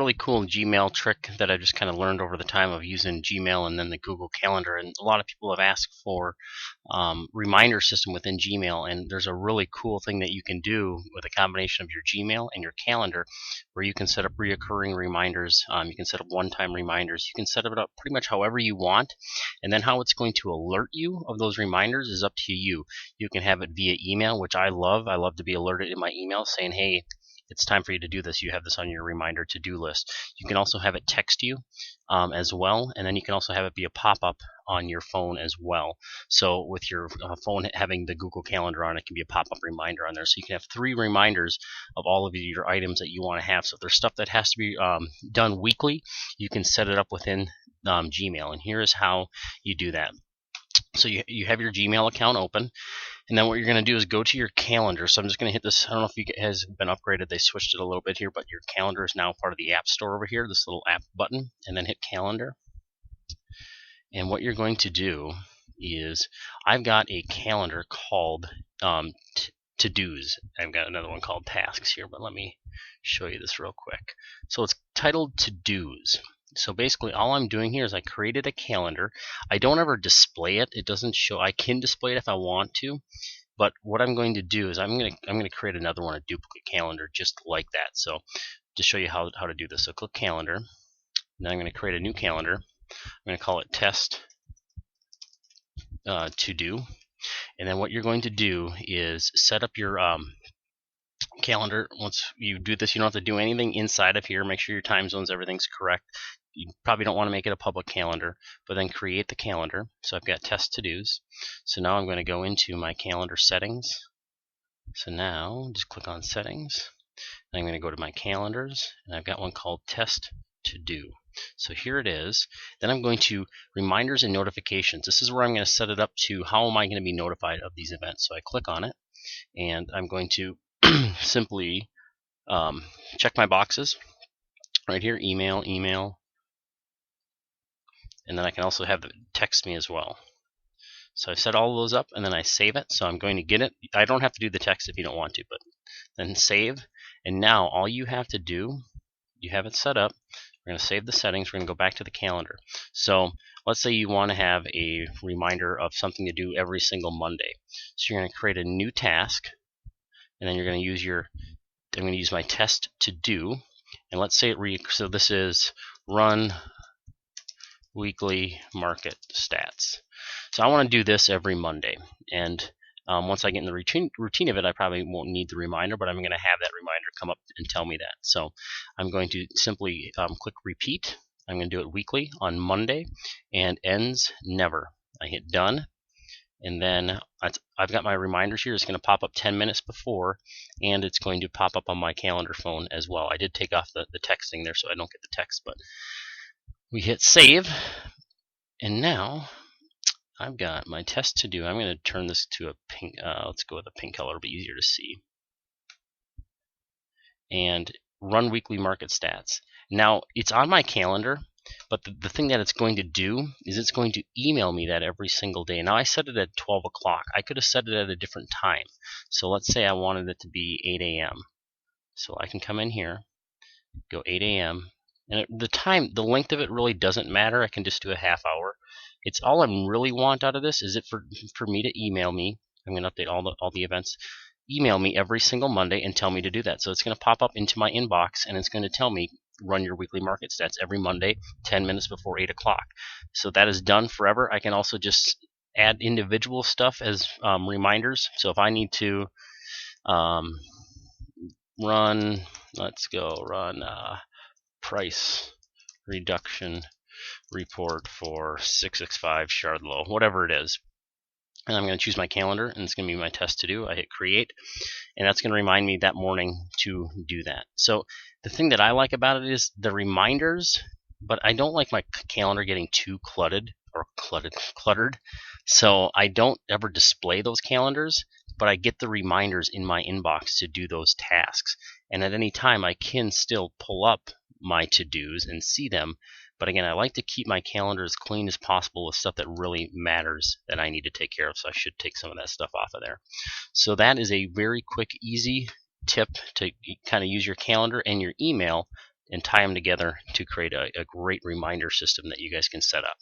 Really cool Gmail trick that I just kind of learned over the time of using Gmail and then the Google Calendar. And a lot of people have asked for reminder system within Gmail, and there's a really cool thing that you can do with a combination of your Gmail and your calendar, where you can set up reoccurring reminders. You can set up one-time reminders. You can set it up pretty much however you want, and then how it's going to alert you of those reminders is up to you. You can have it via email, which I love. I love to be alerted in my email saying, hey, it's time for you to do this. You have this on your reminder to-do list. You can also have it text you as well, and then you can also have it be a pop-up on your phone as well. So with your phone having the Google Calendar on, it can be a pop-up reminder on there. So you can have 3 reminders of all of your items that you want to have. So if there's stuff that has to be done weekly, you can set it up within Gmail. And here is how you do that. So you have your Gmail account open, and then what you're going to do is go to your calendar. So I'm just going to hit this. I don't know if it has been upgraded. They switched it a little bit here, but your calendar is now part of the App Store over here, this little app button, and then hit calendar. And what you're going to do is, I've got a calendar called to-dos. I've got another one called tasks here, but let me show you this real quick. So it's titled to-dos. So basically all I'm doing here is I created a calendar. I don't ever display it. It doesn't show. I can display it if I want to, but what I'm going to do is I'm going to create another one, a duplicate calendar just like that. So to show you how to do this. So click calendar. Then I'm going to create a new calendar. I'm going to call it test to do. And then what you're going to do is set up your calendar. Once you do this, you don't have to do anything inside of here. Make sure your time zones, everything's correct. You probably don't want to make it a public calendar, but then create the calendar. So I've got test to-dos. So now I'm going to go into my calendar settings. So now just click on settings. And I'm going to go to my calendars, and I've got one called test to do. So here it is. Then I'm going to reminders and notifications. This is where I'm going to set it up to how am I going to be notified of these events. So I click on it, and I'm going to simply check my boxes right here, email, and then I can also have it text me as well. So I set all of those up, and then I save it. So I'm going to get it. I don't have to do the text if you don't want to, but then save. And now all you have to do, you have it set up. We're going to save the settings. We're going to go back to the calendar. So let's say you want to have a reminder of something to do every single Monday. So you're going to create a new task, and then you're going to use I'm going to use my test to do, and let's say so this is run weekly market stats. So I want to do this every Monday, and once I get in the routine of it, I probably won't need the reminder, but I'm going to have that reminder come up and tell me that. So I'm going to simply click repeat. I'm going to do it weekly on Monday, and ends never. I hit done. And then I've got my reminders here. It's going to pop up 10 minutes before, and it's going to pop up on my calendar phone as well. I did take off the texting there so I don't get the text, but we hit save, and now I've got my test to do. I'm going to turn this to a pink. Let's go with a pink color. It'll be easier to see. And run weekly market stats. Now it's on my calendar, but the thing that it's going to do is it's going to email me that every single day. Now I set it at 12 o'clock. I could have set it at a different time. So let's say I wanted it to be 8 a.m. So I can come in here, go 8 a.m. And the length of it really doesn't matter. I can just do a half hour. It's all I really want out of this is it for me to email me. I'm going to update all the events. Email me every single Monday and tell me to do that. So it's going to pop up into my inbox, and it's going to tell me run your weekly market stats every Monday 10 minutes before 8 o'clock. So that is done forever. I can also just add individual stuff as reminders. So if I need to run price reduction report for 665 Chardlow, whatever it is. And I'm going to choose my calendar, and it's going to be my test to do. I hit create, and that's going to remind me that morning to do that. So the thing that I like about it is the reminders, but I don't like my calendar getting too cluttered. So I don't ever display those calendars, but I get the reminders in my inbox to do those tasks. And at any time, I can still pull up my to-dos and see them. But again, I like to keep my calendar as clean as possible with stuff that really matters that I need to take care of. So I should take some of that stuff off of there. So that is a very quick, easy tip to kind of use your calendar and your email and tie them together to create a great reminder system that you guys can set up.